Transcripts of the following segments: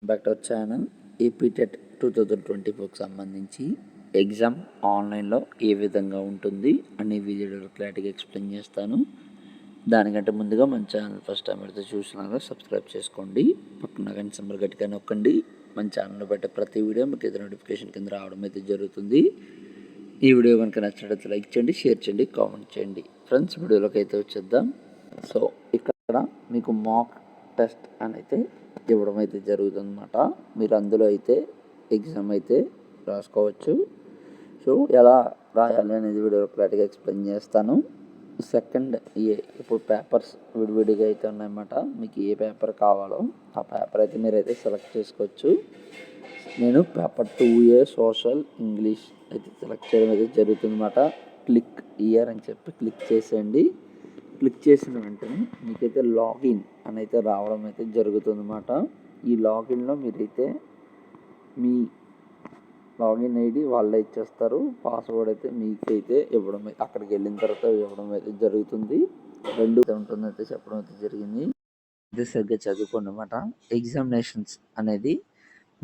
Back to our channel. APTET 2024కి సంబంధించి exam ఆన్లైన్లో ఏ విధంగా ఉంటుంది అనే వీడియోలో క్లారిటీగా ఎక్స్ప్లెయిన్ చేస్తాను. దానికంటే ముందుగా మన ఛానల్ ఫస్ట్ టైం అయితే చూసినారో సబ్స్క్రైబ్ చేసుకోండి, పక్కన గంట సింబల్ గట్టిగా నొక్కండి. మన ఛానల్లో పెట్టే ప్రతి వీడియో మీకు అయితే నోటిఫికేషన్ కింద రావడం అయితే జరుగుతుంది. ఈ వీడియో కనుక నచ్చినట్లయితే లైక్ చేయండి, షేర్ చేయండి, కామెంట్ చేయండి. ఫ్రెండ్స్, వీడియోలోకి అయితే వచ్చేద్దాం. సో ఇక్కడ మీకు మాక్ టెస్ట్ అని అయితే ఇవ్వడం అయితే జరుగుతుందన్నమాట. మీరు అందులో అయితే ఎగ్జామ్ అయితే రాసుకోవచ్చు. సో ఎలా రాయాలి అనేది వీడియోలో క్లారిటీగా ఎక్స్ప్లెయిన్ చేస్తాను. సెకండ్ ఇప్పుడు పేపర్స్ విడివిడిగా అయితే ఉన్నాయన్నమాట. మీకు ఏ పేపర్ కావాలో ఆ పేపర్ అయితే మీరైతే సెలెక్ట్ చేసుకోవచ్చు. నేను పేపర్ 2A సోషల్ ఇంగ్లీష్ అయితే సెలెక్ట్ చేయడం అయితే జరుగుతుందన్నమాట. క్లిక్ ఇయర్ అని చెప్పి క్లిక్ చేసేయండి. క్లిక్ చేసిన వెంటనే మీకైతే లాగిన్ అని అయితే రావడం అయితే జరుగుతుందన్నమాట. ఈ లాగిన్లో మీరైతే మీ లాగిన్ ఐడి వాళ్ళే ఇచ్చేస్తారు. పాస్వర్డ్ అయితే మీకైతే ఇవ్వడం, అక్కడికి వెళ్ళిన తర్వాత ఇవ్వడం అయితే జరుగుతుంది. రెండు ఉంటుందైతే చెప్పడం అయితే జరిగింది. ఇది సరిగ్గా చదువుకోండి అన్నమాట. ఎగ్జామినేషన్స్ అనేది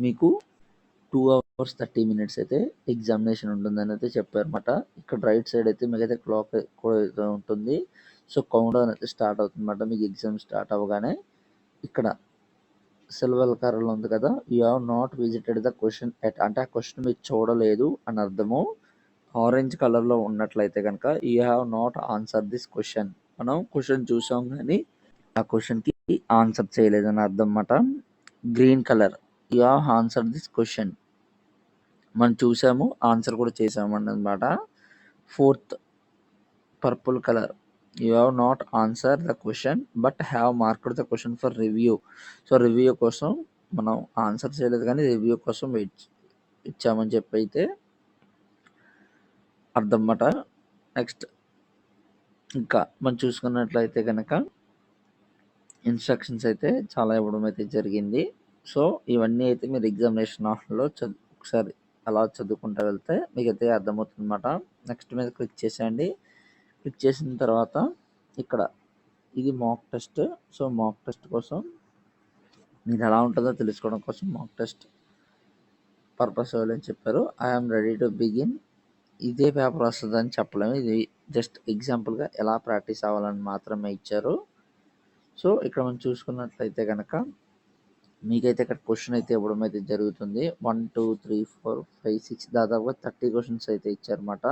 మీకు 2 hours 30 minutes అయితే ఎగ్జామినేషన్ ఉంటుందని అయితే చెప్పారన్నమాట. ఇక్కడ రైట్ సైడ్ అయితే మీకైతే క్లాక్ కూడా అయితే ఉంటుంది. సో కౌంట్ డౌన్ అయితే స్టార్ట్ అవుతుందన్నమాట. మీకు ఎగ్జామ్ స్టార్ట్ అవ్వగానే ఇక్కడ సిల్వర్ కలర్లో ఉంది కదా, you have not visited the question at, అంటే ఆ క్వశ్చన్ మీరు చూడలేదు అని అర్థము. ఆరెంజ్ కలర్లో ఉన్నట్లయితే కనుక you have not answer this question, మనం క్వశ్చన్ చూసాం కానీ ఆ క్వశ్చన్కి ఆన్సర్ చేయలేదని అర్థం అన్నమాట. Green colour you have answer this question, మనం చూసాము ఆన్సర్ కూడా చేసాము అన్నమాట. Fourth purple colour you have not answer the question but have marked the question for review. So review కోసం మనం ఆన్సర్ చేయలేదు కానీ రివ్యూ కోసం వెయిట్ ఇచ్చామని చెప్పి అయితే అర్థం అన్నమాట. నెక్స్ట్ ఇంకా మనం చూసుకున్నట్లయితే కనుక ఇన్స్ట్రక్షన్స్ అయితే చాలా ఇవ్వడం అయితే జరిగింది. సో ఇవన్నీ అయితే మీరు ఎగ్జామినేషన్ హాల్లో ఒకసారి అలా చదువుకుంటూ వెళ్తే మీకైతే అర్థమవుతుంది అన్నమాట. నెక్స్ట్ మీద క్లిక్ చేసేయండి. క్లిక్ చేసిన తర్వాత ఇక్కడ ఇది mock test. So mock test కోసం మీరు ఎలా ఉంటుందో తెలుసుకోవడం కోసం మాక్ టెస్ట్ పర్పస్ అని చెప్పారు. I'm ready to begin. ఇదే పేపర్ వస్తుందని చెప్పలేము, ఇది జస్ట్ ఎగ్జాంపుల్గా ఎలా ప్రాక్టీస్ అవ్వాలని మాత్రమే ఇచ్చారు. సో ఇక్కడ మనం చూసుకున్నట్లయితే కనుక మీకైతే ఇక్కడ క్వశ్చన్ అయితే ఇవ్వడం అయితే జరుగుతుంది. 1 2 3 4 5 6 దాదాపుగా 30 క్వశ్చన్స్ అయితే ఇచ్చారన్నమాట.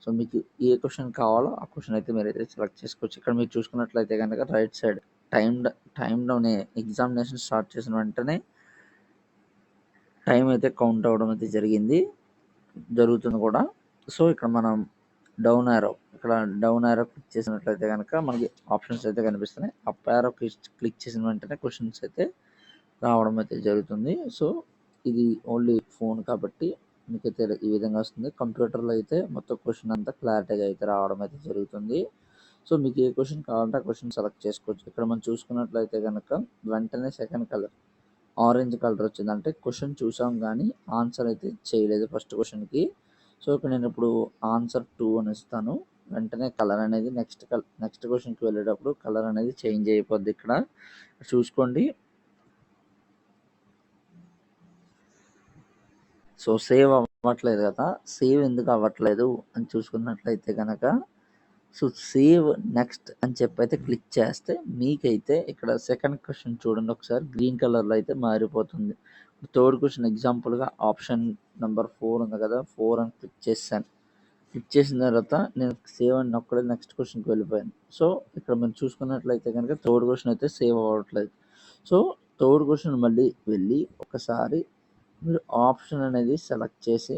సో మీకు ఏ క్వశ్చన్ కావాలో ఆ క్వశ్చన్ అయితే మీరైతే సెలెక్ట్ చేసుకోవచ్చు. ఇక్కడ మీరు చూసుకున్నట్లయితే కనుక రైట్ సైడ్ టైంలోనే ఎగ్జామినేషన్ స్టార్ట్ చేసిన వెంటనే టైం అయితే కౌంట్ అవ్వడం అయితే జరుగుతుంది కూడా. సో ఇక్కడ మనం డౌన్ యారో క్లిక్ చేసినట్లయితే కనుక మనకి ఆప్షన్స్ అయితే కనిపిస్తున్నాయి. అప్ యారో క్లిక్ చేసిన వెంటనే క్వశ్చన్స్ అయితే రావడం అయితే జరుగుతుంది. సో ఇది ఓన్లీ ఫోన్ కాబట్టి మీకైతే ఈ విధంగా వస్తుంది. కంప్యూటర్లో అయితే మొత్తం క్వశ్చన్ అంతా క్లారిటీగా అయితే రావడం అయితే జరుగుతుంది. సో మీకు ఏ క్వశ్చన్ కావాలంటే ఆ క్వశ్చన్ సెలెక్ట్ చేసుకోవచ్చు. ఇక్కడ మనం చూసుకున్నట్లయితే కనుక వెంటనే సెకండ్ కలర్ ఆరెంజ్ కలర్ వచ్చింది, అంటే క్వశ్చన్ చూసాం కానీ ఆన్సర్ అయితే చేయలేదు ఫస్ట్ క్వశ్చన్కి. సో ఇక్కడ నేను ఇప్పుడు ఆన్సర్ 2 అని ఇస్తాను. వెంటనే కలర్ అనేది నెక్స్ట్ క్వశ్చన్కి వెళ్ళేటప్పుడు కలర్ అనేది చేంజ్ అయిపోద్ది. ఇక్కడ చూసుకోండి. సో సేవ్ అవ్వట్లేదు కదా, సేవ్ ఎందుకు అవ్వట్లేదు అని చూసుకున్నట్లయితే కనుక సో సేవ్ నెక్స్ట్ అని చెప్పి అయితే క్లిక్ చేస్తే మీకైతే ఇక్కడ సెకండ్ క్వశ్చన్ చూడండి ఒకసారి, గ్రీన్ కలర్లో అయితే మారిపోతుంది. థర్డ్ క్వశ్చన్ ఎగ్జాంపుల్గా ఆప్షన్ నెంబర్ 4 ఉంది కదా, 4 అని క్లిక్ చేశాను. క్లిక్ చేసిన తర్వాత నేను సేవ్ అని ఒక్కడే నెక్స్ట్ క్వశ్చన్కి వెళ్ళిపోయాను. సో ఇక్కడ మనం చూసుకున్నట్లయితే కనుక థర్డ్ క్వశ్చన్ అయితే సేవ్ అవ్వట్లేదు. సో థర్డ్ క్వశ్చన్ మళ్ళీ వెళ్ళి ఒకసారి మీరు ఆప్షన్ అనేది సెలెక్ట్ చేసి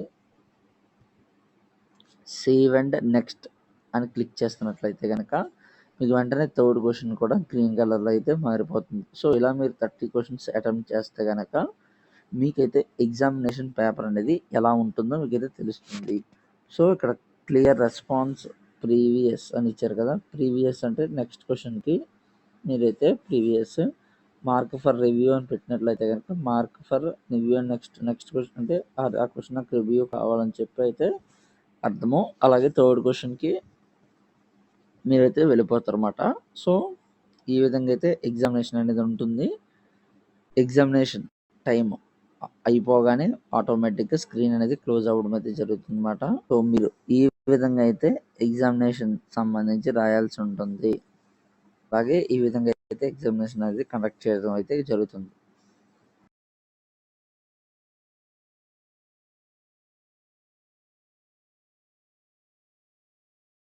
సేవ్ అండ్ నెక్స్ట్ అని క్లిక్ చేస్తున్నట్లయితే కనుక మీకు వెంటనే థర్డ్ క్వశ్చన్ కూడా గ్రీన్ కలర్లో అయితే మారిపోతుంది. సో ఇలా మీరు 30 క్వశ్చన్స్ అటెంప్ట్ చేస్తే కనుక మీకైతే ఎగ్జామినేషన్ పేపర్ అనేది ఎలా ఉంటుందో మీకైతే తెలుస్తుంది. సో ఇక్కడ క్లియర్ రెస్పాన్స్ ప్రీవియస్ అని ఇచ్చారు కదా, ప్రీవియస్ అంటే నెక్స్ట్ క్వశ్చన్కి మీరైతే ప్రీవియస్, మార్క్ ఫర్ రివ్యూ అని పెట్టినట్లయితే కనుక mark for review and next question అంటే ఆ క్వశ్చన్ నాకు రివ్యూ కావాలని చెప్పి అయితే అర్థము. అలాగే థర్డ్ క్వశ్చన్కి మీరైతే వెళ్ళిపోతారు అన్నమాట. సో ఈ విధంగా అయితే ఎగ్జామినేషన్ అనేది ఉంటుంది. ఎగ్జామినేషన్ టైం అయిపోగానే ఆటోమేటిక్గా స్క్రీన్ అనేది క్లోజ్ అవ్వడం అయితే జరుగుతుంది అనమాట. సో మీరు ఈ విధంగా అయితే ఎగ్జామినేషన్ సంబంధించి రాయాల్సి ఉంటుంది. అలాగే ఈ విధంగా అయితే ఎగ్జామినేషన్ అనేది కండక్ట్ చేయడం అయితే జరుగుతుంది.